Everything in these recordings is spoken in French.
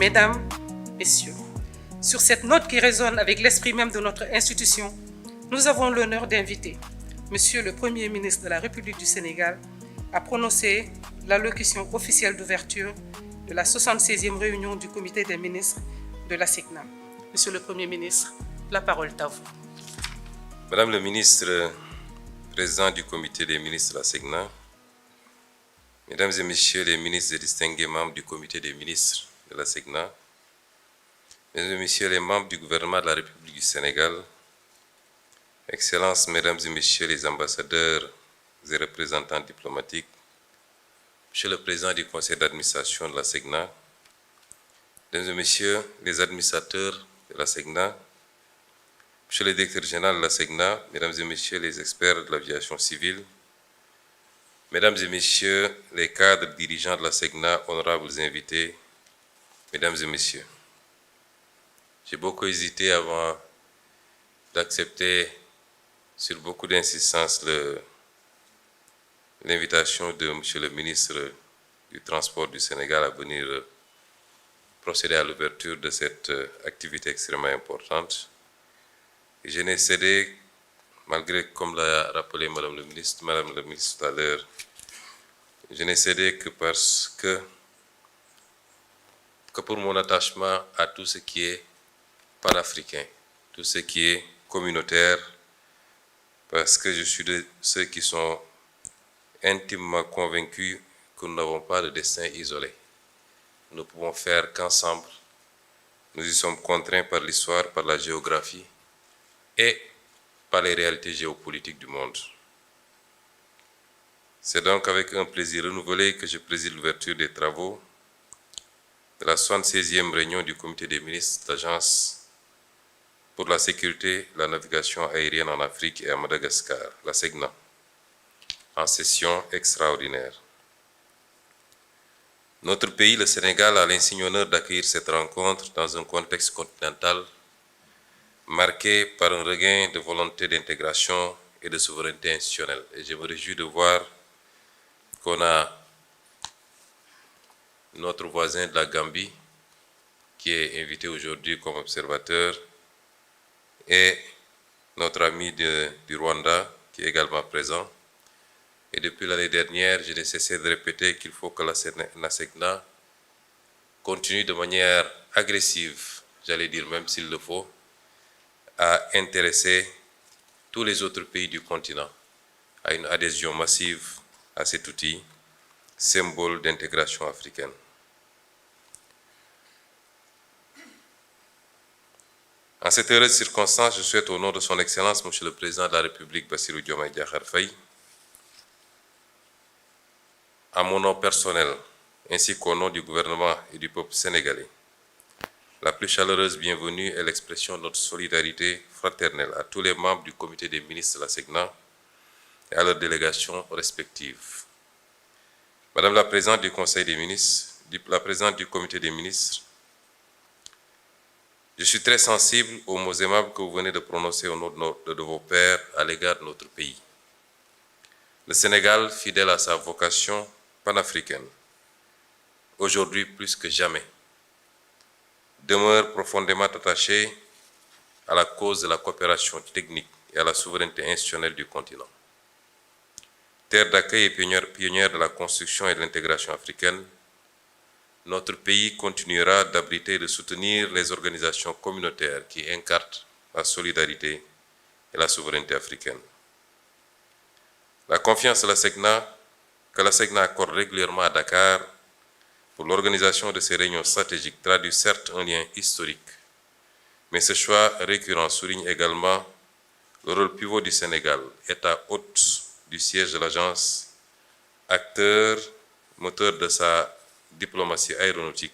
Mesdames, Messieurs, sur cette note qui résonne avec l'esprit même de notre institution, nous avons l'honneur d'inviter Monsieur le Premier ministre de la République du Sénégal à prononcer l'allocution officielle d'ouverture de la 76e réunion du Comité des ministres de la SECNA. Monsieur le Premier ministre, la parole est à vous. Madame le ministre, président du Comité des ministres de la SECNA, Mesdames et Messieurs les ministres et distingués membres du Comité des ministres de la SECNA, Mesdames et Messieurs les membres du gouvernement de la République du Sénégal, Excellences, Mesdames et Messieurs les ambassadeurs et représentants diplomatiques, Monsieur le Président du Conseil d'administration de la SECNA, Mesdames et Messieurs les administrateurs de la SECNA, Monsieur le Directeur général de la SECNA, Mesdames et Messieurs les experts de l'aviation civile, Mesdames et Messieurs les cadres dirigeants de la SECNA, honorables invités, Mesdames et Messieurs, j'ai beaucoup hésité avant d'accepter sur beaucoup d'insistance l'invitation de Monsieur le ministre du Transport du Sénégal à venir procéder à l'ouverture de cette activité extrêmement importante. Et je n'ai cédé, malgré, comme l'a rappelé Madame le ministre tout à l'heure, je n'ai cédé que parce que pour mon attachement à tout ce qui est panafricain, tout ce qui est communautaire, parce que je suis de ceux qui sont intimement convaincus que nous n'avons pas de destin isolé. Nous ne pouvons faire qu'ensemble. Nous y sommes contraints par l'histoire, par la géographie et par les réalités géopolitiques du monde. C'est donc avec un plaisir renouvelé que je préside l'ouverture des travaux de la 76e réunion du Comité des ministres de l'Agence pour la sécurité et la navigation aérienne en Afrique et à Madagascar, la SECNA, en session extraordinaire. Notre pays, le Sénégal, a l'insigne honneur d'accueillir cette rencontre dans un contexte continental marqué par un regain de volonté d'intégration et de souveraineté institutionnelle. Et je me réjouis de voir qu'on a notre voisin de la Gambie qui est invité aujourd'hui comme observateur et notre ami du Rwanda qui est également présent. Et depuis l'année dernière, je n'ai cessé de répéter qu'il faut que la SECNA continue de manière agressive, j'allais dire même s'il le faut, à intéresser tous les autres pays du continent à une adhésion massive à cet outil, symbole d'intégration africaine. En cette heureuse circonstance, je souhaite au nom de son Excellence, Monsieur le Président de la République, Bassirou Diomaye Diakhar Faye, à mon nom personnel, ainsi qu'au nom du gouvernement et du peuple sénégalais, la plus chaleureuse bienvenue est l'expression de notre solidarité fraternelle à tous les membres du Comité des ministres de la SECNA et à leurs délégations respectives. Madame la Présidente du Conseil des ministres, la Présidente du Comité des ministres, je suis très sensible aux mots aimables que vous venez de prononcer au nom de vos pairs à l'égard de notre pays. Le Sénégal, fidèle à sa vocation panafricaine, aujourd'hui plus que jamais, demeure profondément attaché à la cause de la coopération technique et à la souveraineté institutionnelle du continent. Terre d'accueil et pionnière de la construction et de l'intégration africaine, notre pays continuera d'abriter et de soutenir les organisations communautaires qui incarnent la solidarité et la souveraineté africaine. La confiance que la SECNA accorde régulièrement à Dakar pour l'organisation de ces réunions stratégiques traduit certes un lien historique, mais ce choix récurrent souligne également le rôle pivot du Sénégal, État hôte du siège de l'agence, acteur, moteur de sa diplomatie aéronautique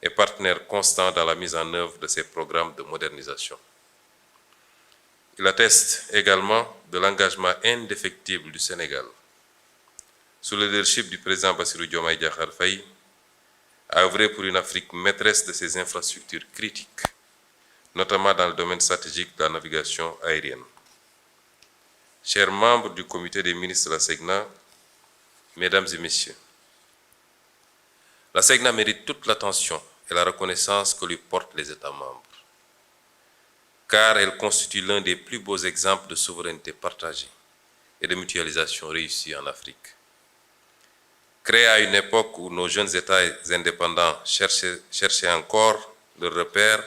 et partenaire constant dans la mise en œuvre de ses programmes de modernisation. Il atteste également de l'engagement indéfectible du Sénégal, sous le leadership du président Bassirou Diomaye Diakhar Faye, à œuvrer pour une Afrique maîtresse de ses infrastructures critiques, notamment dans le domaine stratégique de la navigation aérienne. Chers membres du Comité des ministres de la SECNA, Mesdames et Messieurs, la SECNA mérite toute l'attention et la reconnaissance que lui portent les États membres, car elle constitue l'un des plus beaux exemples de souveraineté partagée et de mutualisation réussie en Afrique. Créée à une époque où nos jeunes États indépendants cherchaient encore leurs repères,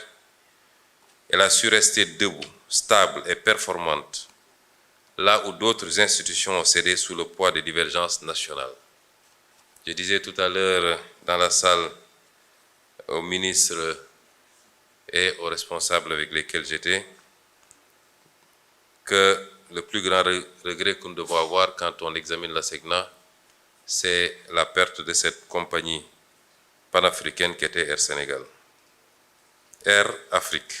elle a su rester debout, stable et performante, là où d'autres institutions ont cédé sous le poids des divergences nationales. Je disais tout à l'heure dans la salle aux ministres et aux responsables avec lesquels j'étais que le plus grand regret que nous devons avoir quand on examine la SECNA, c'est la perte de cette compagnie panafricaine qui était Air Sénégal. Air Afrique,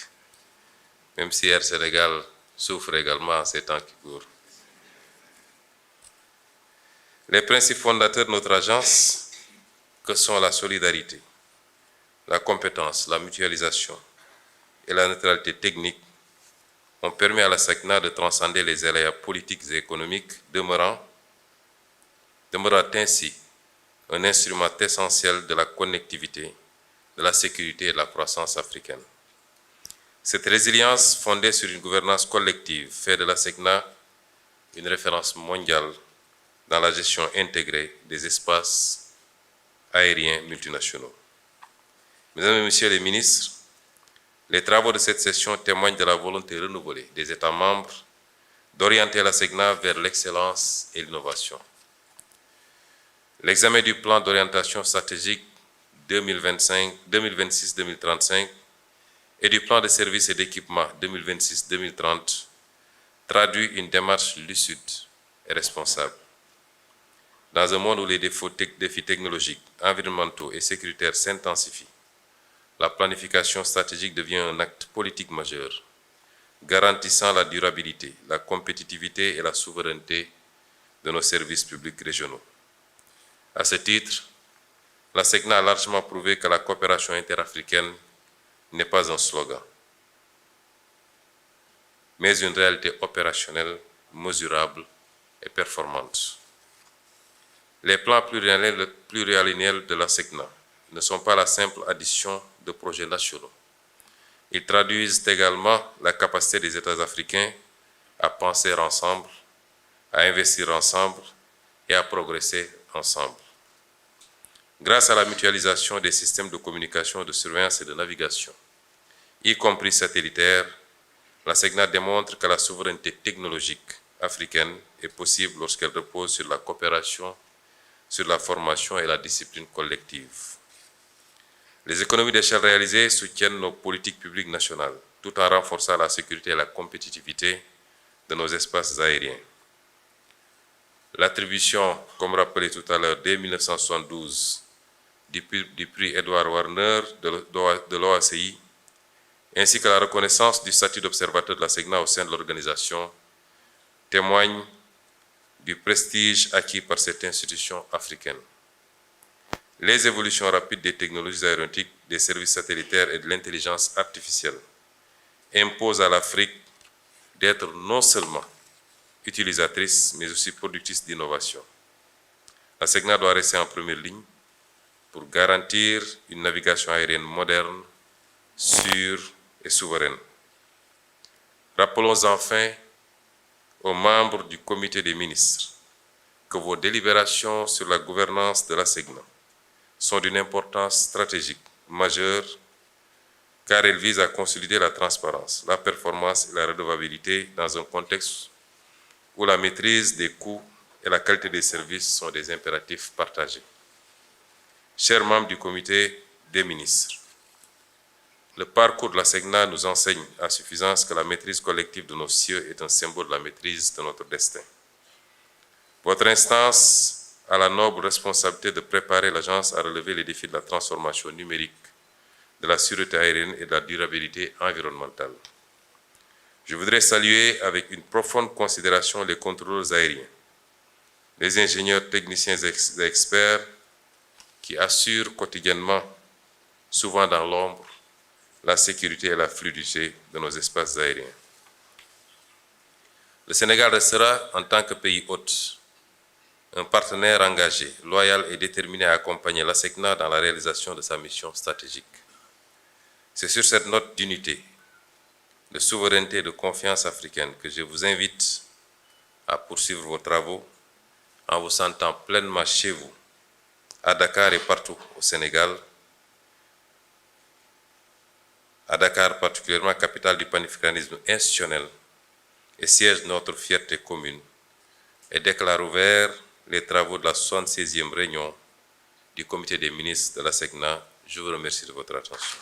même si Air Sénégal souffre également en ces temps qui courent. Les principes fondateurs de notre agence, que sont la solidarité, la compétence, la mutualisation et la neutralité technique, ont permis à la SECNA de transcender les aléas politiques et économiques, demeurant ainsi un instrument essentiel de la connectivité, de la sécurité et de la croissance africaine. Cette résilience, fondée sur une gouvernance collective, fait de la SECNA une référence mondiale dans la gestion intégrée des espaces aériens multinationaux. Mesdames et Messieurs les ministres, les travaux de cette session témoignent de la volonté renouvelée des États membres d'orienter la SECNA vers l'excellence et l'innovation. L'examen du plan d'orientation stratégique 2026-2035 et du plan de services et d'équipement 2026-2030 traduit une démarche lucide et responsable. Dans un monde où les défis technologiques, environnementaux et sécuritaires s'intensifient, la planification stratégique devient un acte politique majeur, garantissant la durabilité, la compétitivité et la souveraineté de nos services publics régionaux. À ce titre, la SECNA a largement prouvé que la coopération interafricaine n'est pas un slogan, mais une réalité opérationnelle, mesurable et performante. Les plans pluriannuels de la SECNA ne sont pas la simple addition de projets nationaux. Ils traduisent également la capacité des États africains à penser ensemble, à investir ensemble et à progresser ensemble. Grâce à la mutualisation des systèmes de communication, de surveillance et de navigation, y compris satellitaires, la SECNA démontre que la souveraineté technologique africaine est possible lorsqu'elle repose sur la coopération, sur la formation et la discipline collective. Les économies d'échelle réalisées soutiennent nos politiques publiques nationales, tout en renforçant la sécurité et la compétitivité de nos espaces aériens. L'attribution, comme rappelé tout à l'heure, dès 1972, du prix Edward Warner de l'OACI, ainsi que la reconnaissance du statut d'observateur de la SECNA au sein de l'organisation, témoignent du prestige acquis par cette institution africaine. Les évolutions rapides des technologies aéronautiques, des services satellitaires et de l'intelligence artificielle imposent à l'Afrique d'être non seulement utilisatrice, mais aussi productrice d'innovation. La SECNA doit rester en première ligne pour garantir une navigation aérienne moderne, sûre et souveraine. Rappelons enfin aux membres du comité des ministres que vos délibérations sur la gouvernance de la SECNA sont d'une importance stratégique majeure car elles visent à consolider la transparence, la performance et la redevabilité dans un contexte où la maîtrise des coûts et la qualité des services sont des impératifs partagés. Chers membres du comité des ministres, le parcours de la SECNA nous enseigne à suffisance que la maîtrise collective de nos cieux est un symbole de la maîtrise de notre destin. Votre instance a la noble responsabilité de préparer l'agence à relever les défis de la transformation numérique, de la sûreté aérienne et de la durabilité environnementale. Je voudrais saluer avec une profonde considération les contrôleurs aériens, les ingénieurs, techniciens et experts qui assurent quotidiennement, souvent dans l'ombre, la sécurité et la fluidité de nos espaces aériens. Le Sénégal restera, en tant que pays hôte, un partenaire engagé, loyal et déterminé à accompagner la SECNA dans la réalisation de sa mission stratégique. C'est sur cette note d'unité, de souveraineté et de confiance africaine que je vous invite à poursuivre vos travaux en vous sentant pleinement chez vous, à Dakar et partout au Sénégal, à Dakar particulièrement, capitale du panafricanisme institutionnel et siège de notre fierté commune, et déclare ouvert les travaux de la 76e réunion du comité des ministres de la SECNA. Je vous remercie de votre attention.